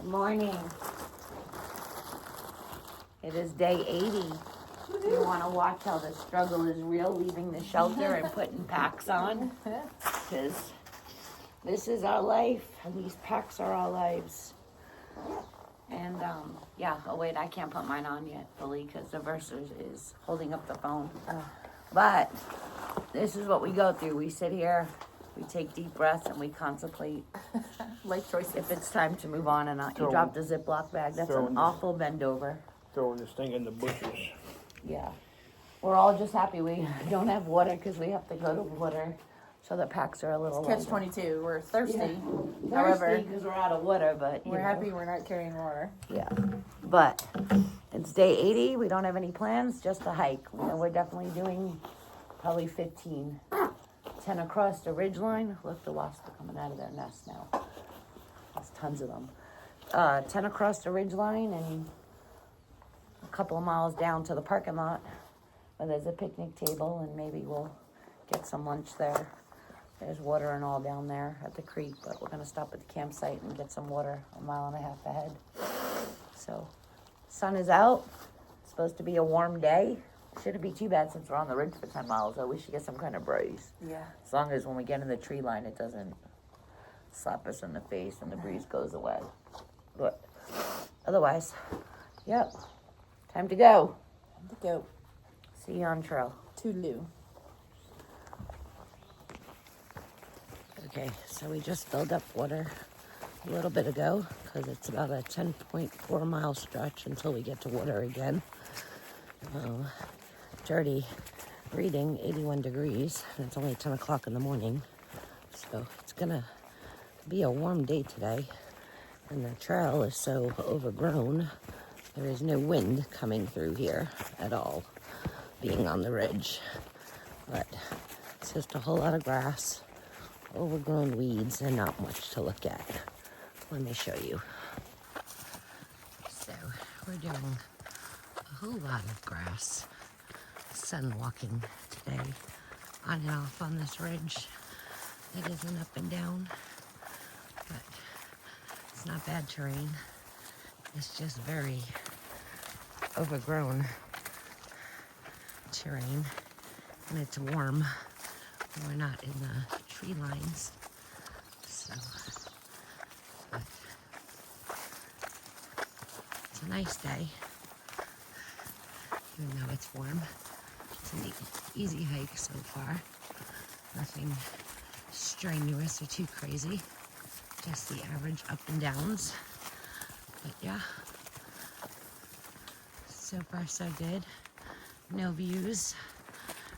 Morning. It is day 80. You want to watch how the struggle is real, leaving the shelter and putting packs on? Because this is our life, and these packs are our lives. And, yeah, oh wait, I can't put mine on yet fully because the Versa is holding up the phone. But this is what we go through. We sit here, we take deep breaths, and we contemplate life choices. if it's time to move on or not. You dropped the Ziploc bag. That's an awful bend over. Throwing this thing in the bushes. Yeah. We're all just happy we don't have water because we have to go to water. So the packs are a little Catch-22. We're thirsty. Yeah. However, because we're out of water, but we're happy we're not carrying water. Yeah. But it's day 80. We don't have any plans, just a hike. We're definitely doing probably 15. 10 across the ridge line. Look, the wasps are coming out of their nest now. There's tons of them. 10 across the ridge line and a couple of miles down to the parking lot where there's a picnic table, and maybe we'll get some lunch there. There's water and all down there at the creek, but we're going to stop at the campsite and get some water a mile and a half ahead. So, sun is out. It's supposed to be a warm day. Shouldn't be too bad since we're on the ridge for 10 miles, though. We should get some kind of breeze. Yeah. As long as when we get in the tree line, it doesn't slap us in the face and the breeze goes away. But otherwise, yep. Time to go. Time to go. See you on trail. Toodaloo. Okay, so we just filled up water a little bit ago because it's about a 10.4 mile stretch until we get to water again. Dirty reading 81 degrees, and it's only 10 o'clock in the morning. So it's gonna be a warm day today, and the trail is so overgrown. There is no wind coming through here at all, being on the ridge. But it's just a whole lot of grass, overgrown weeds, and not much to look at. Let me show you. So we're doing a whole lot of grass, sun walking today, on and off on this ridge. It isn't up and down, but it's not bad terrain. It's just very overgrown terrain, and it's warm. We're not in the tree lines, so but it's a nice day, even though it's warm. It's an easy hike so far. Nothing strenuous or too crazy, just the average up and downs. But yeah, so far so good. No views.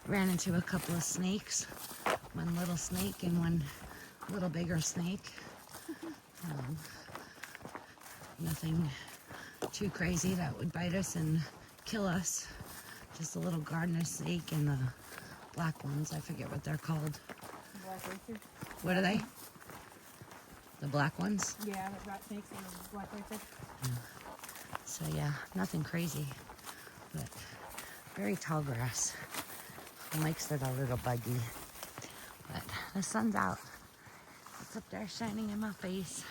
Ran into a couple of snakes. One little snake and one little bigger snake. Nothing too crazy that would bite us and kill us. Just a little gardener snake and the black ones. I forget what they're called. Black racer. What are they? The black ones? Yeah, the rat snakes and the black racer. Yeah. So yeah, nothing crazy, but very tall grass. Makes it a little buggy, but the sun's out. It's up there shining in my face,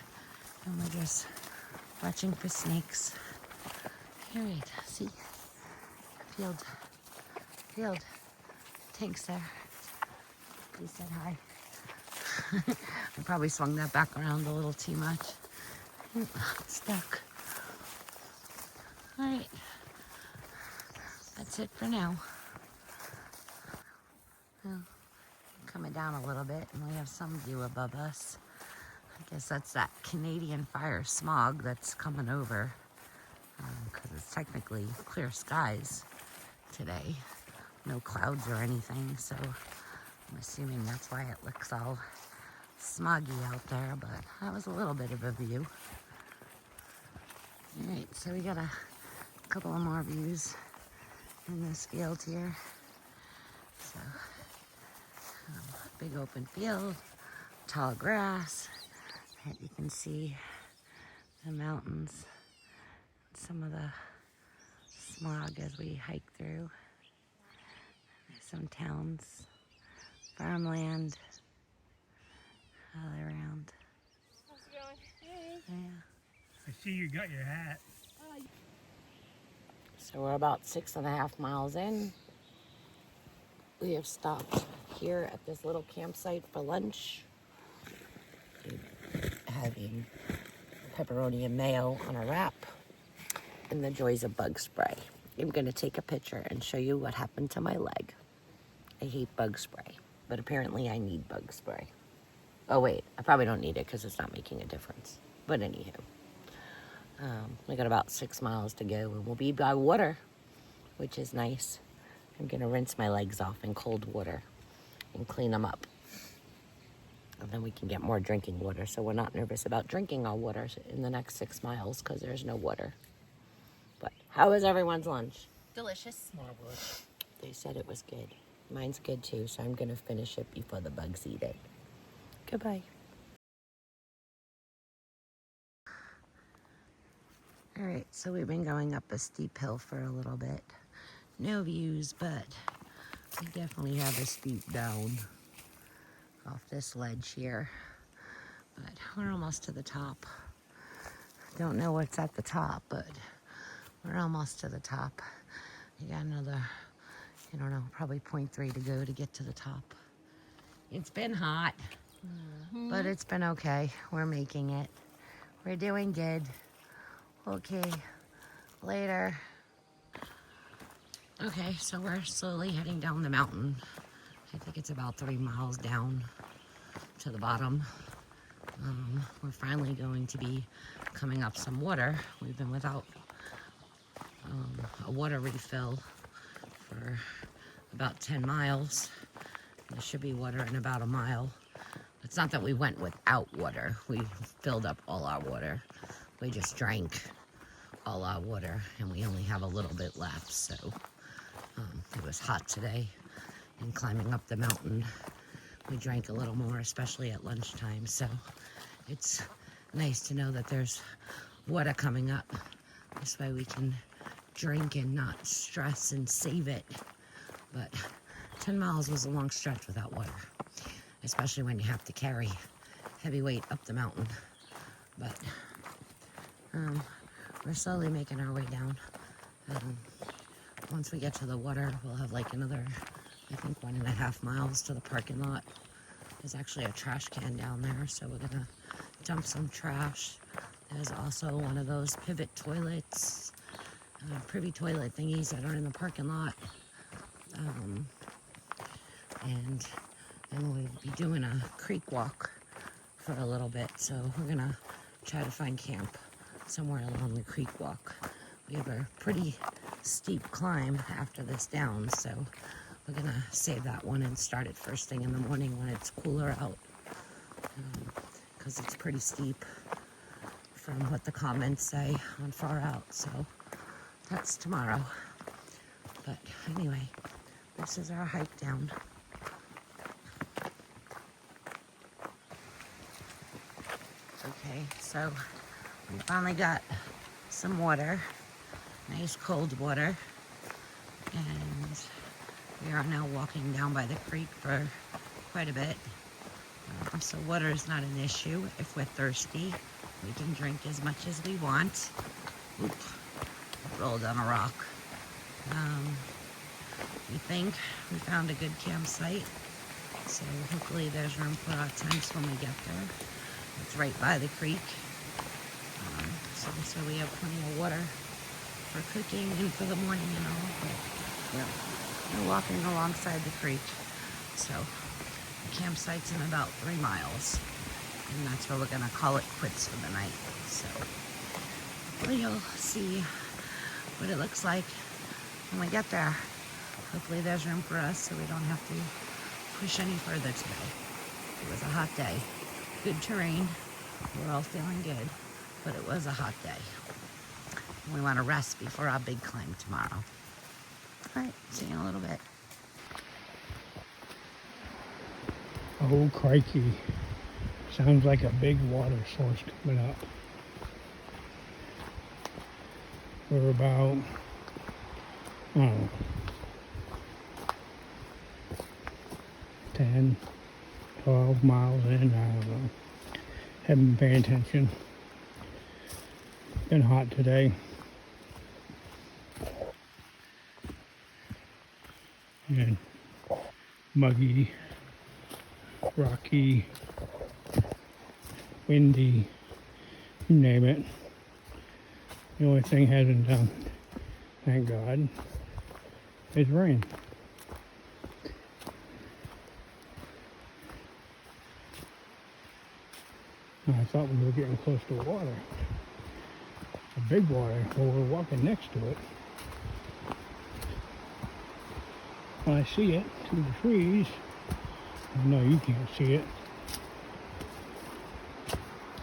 and we're just watching for snakes. All right, see, field, Tank's there. He said hi. I probably swung that back around a little too much. Stuck. All right, that's it for now. Well, coming down a little bit, and we have some view above us. I guess that's that Canadian fire smog that's coming over, because it's technically clear skies today. No clouds or anything, so I'm assuming that's why it looks all smoggy out there, but that was a little bit of a view. All right, so we got a couple of more views in this field here. So, big open field, tall grass, and you can see the mountains, some of the smog as we hike through. There's some towns, farmland all around. How's it going? Hey. Yeah. see you got your hat. So we're about 6.5 miles in. We have stopped here at this little campsite for lunch. Having pepperoni and mayo on a wrap and the joys of bug spray. I'm gonna take a picture and show you what happened to my leg. I hate bug spray, but apparently I need bug spray. Oh wait, I probably don't need it because it's not making a difference. But anywho, we got about 6 miles to go and we'll be by water, which is nice. I'm gonna rinse my legs off in cold water and clean them up. And then we can get more drinking water, so we're not nervous about drinking our water in the next 6 miles because there's no water. But how was everyone's lunch? Delicious. Marvelous. They said it was good. Mine's good too, so I'm gonna finish it before the bugs eat it. Goodbye. All right, so we've been going up a steep hill for a little bit. No views, but we definitely have a steep down off this ledge here. But we're almost to the top. Don't know what's at the top, but we're almost to the top. You got another, I don't know, probably 0.3 to go to get to the top. It's been hot, but it's been okay. We're making it. We're doing good. Okay, later. Okay, so we're slowly heading down the mountain. I think it's about 3 miles down to the bottom. We're finally going to be coming up some water. We've been without a water refill for about 10 miles. There should be water in about a mile. It's not that we went without water. We filled up all our water. We just drank all our water and we only have a little bit left. So it was hot today and climbing up the mountain. We drank a little more, especially at lunchtime. So it's nice to know that there's water coming up. This way we can drink and not stress and save it. But 10 miles was a long stretch without water, especially when you have to carry heavy weight up the mountain. But we're slowly making our way down. Once we get to the water, we'll have like another, I think, 1.5 miles to the parking lot. There's actually a trash can down there, so we're gonna dump some trash. There's also one of those pivot toilets, privy toilet thingies that are in the parking lot. And then we'll be doing a creek walk for a little bit, so we're gonna try to find camp somewhere along the creek walk. We have a pretty steep climb after this down, so we're gonna save that one and start it first thing in the morning when it's cooler out, because it's pretty steep from what the comments say on Far Out. So that's tomorrow. But anyway, this is our hike down. Okay, so we finally got some water, nice cold water, and we are now walking down by the creek for quite a bit. So water is not an issue. If we're thirsty, we can drink as much as we want. Oop, rolled on a rock. We think we found a good campsite, so hopefully there's room for our tents when we get there. It's right by the creek, so we have plenty of water for cooking and for the morning and all. But we're walking alongside the creek, so the campsite's in about 3 miles, and that's where we're gonna call it quits for the night. So hopefully you'll see what it looks like when we get there. Hopefully there's room for us so we don't have to push any further today. It was a hot day. Good terrain. We're all feeling good, but it was a hot day. We want to rest before our big climb tomorrow. All right, see you in a little bit. Oh, crikey. Sounds like a big water source coming up. We're about, I don't know, 10, 12 miles in, I don't know. Haven't been paying attention. Been hot today. And muggy, rocky, windy, you name it. The only thing hasn't done, thank God, is rain. And I thought we were getting close to water. A big water, well, we're walking next to it. I see it through the trees. I know you can't see it.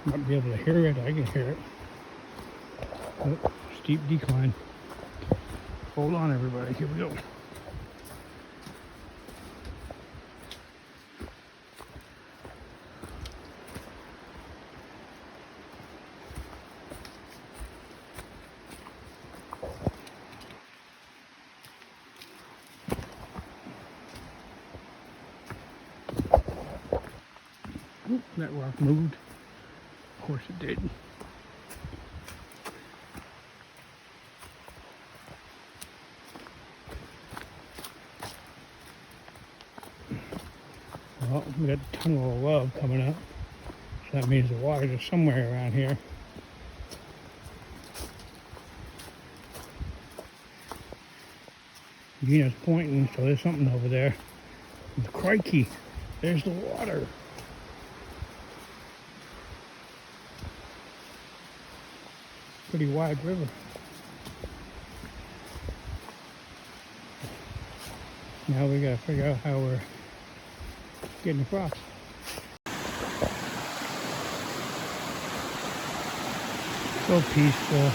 Might be able to hear it. I can hear it. Oh, steep decline. Hold on, everybody. Here we go. Oop, that rock moved. Of course it did. Well, we got the tunnel of love coming up. So that means the waters are somewhere around here. Gina's pointing, so there's something over there. Crikey, there's the water. Pretty wide river. Now we gotta figure out how we're getting across. So peaceful.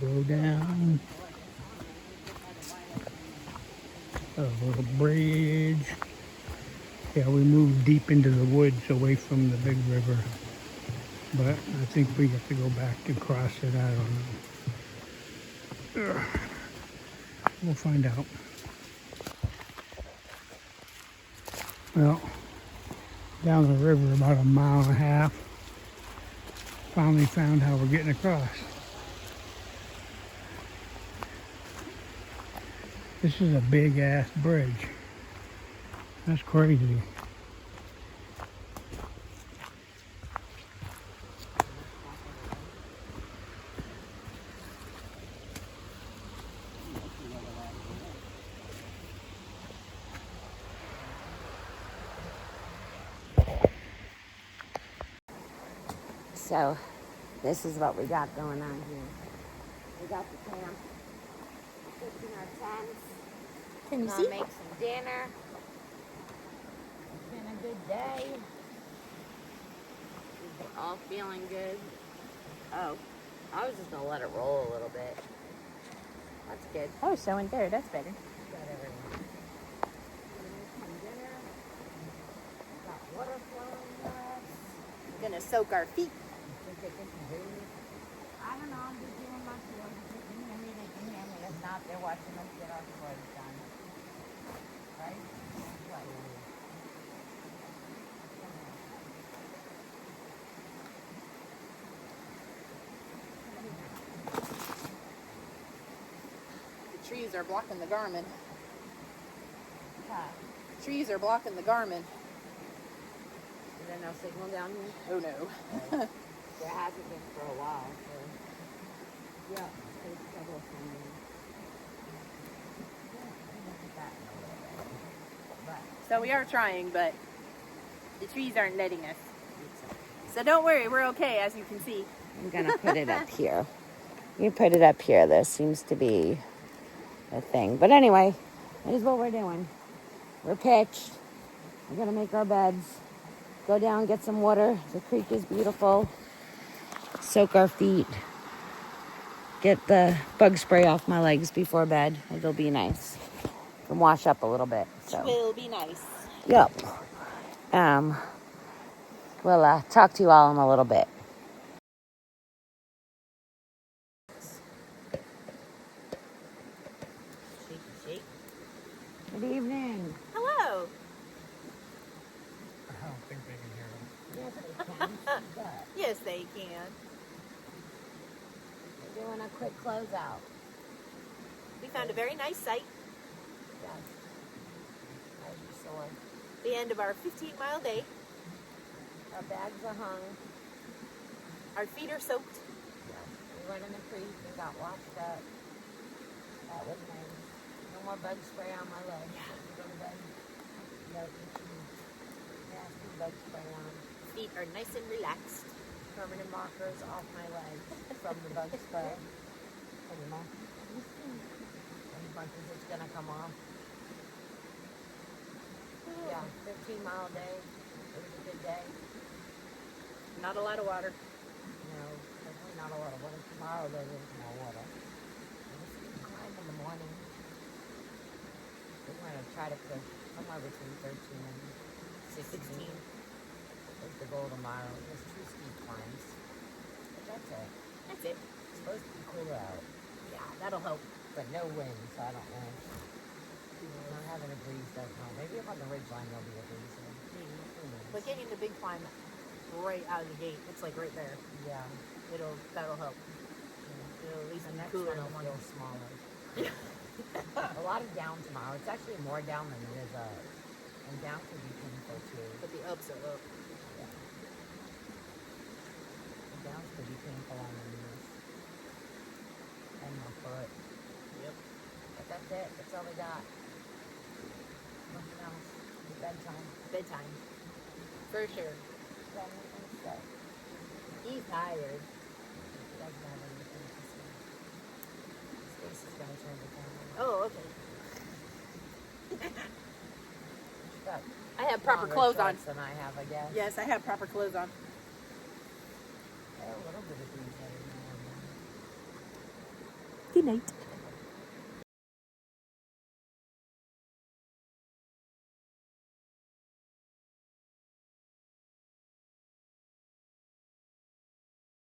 Go down a little bridge. Yeah, we moved deep into the woods away from the big river, but I think we have to go back and cross it. I don't know. We'll find out. Well, down the river about 1.5 miles. Finally found how we're getting across. This is a big ass bridge. That's crazy. So, this is what we got going on here. We got the camp, pitching our tents. Can you Gonna see? make some dinner. It's been a good day. We're all feeling good. Oh, I was just gonna let it roll a little bit. That's good. Oh, showing there. That's better. Got everything. We're gonna make some dinner. We got water flowing in us. We're gonna soak our feet. I don't know, I'm just doing my chores. If they can hear me, they can hear me. If not, they're watching us get our chores done. Right? Right. The trees are blocking the Garmin. Okay. Trees are blocking the Garmin. Is there no signal down here? Oh no. There hasn't been for a while, so yeah, there's trouble finding. So we are trying, but the trees aren't letting us. So don't worry, we're okay, as you can see. I'm gonna put it up here. You put it up here. This seems to be a thing. But anyway, that is what we're doing. We're pitched. We're gonna make our beds. Go down, get some water. The creek is beautiful. Soak our feet. Get the bug spray off my legs before bed. It'll be nice. can wash up a little bit. So. Will be nice. Yep. We'll talk to you all in a little bit. Shake, shake. Good evening. Hello. I don't think they can hear them. Yes, they can. Yes, they can. We're doing a quick closeout. We found a very nice site. Yes. As you saw. The end of our 15-mile day. Our bags are hung. Our feet are soaked. Yes. We went in the creek and got washed up. That was nice. No more bug spray on my legs. Go to bed. No itchy, nasty bug spray on. Feet are nice and relaxed. Permanent markers off my legs from the bug spray. Pretty much. As much as it's gonna come off. Yeah, 15-mile day. It was a good day. Not a lot of water. No, definitely not a lot of water. Tomorrow there is more water. It was a climb in the morning. We're going to try to push somewhere between 13 and 16. Is the goal tomorrow. There's 2 steep climbs. But that's it. That's it. It's supposed to be cooler out. Yeah, that'll help. But no wind, so I don't know. Not having a breeze doesn't help. Maybe up on the ridgeline there'll be a breeze. Maybe. Who knows? But getting the big climb right out of the gate, it's like right there. Yeah. That'll help. It'll at least The be next cooler one in the will morning. feel smaller. A lot of down tomorrow. It's actually more down than it is up. And down could be painful too. But the ups are up. Yeah. The downs could be painful on the knees. And my foot. Yep. But that's it. That's all we got. Nothing else. It's bedtime. Bedtime. For sure. Got anything to say? He's tired. He doesn't have anything to say. Stacy's gonna turn the camera on. Oh, okay. She's got I have proper longer clothes on. shorts than I have, I guess. Yes, I have proper clothes on. A little bit of breeze every now and then. Good night.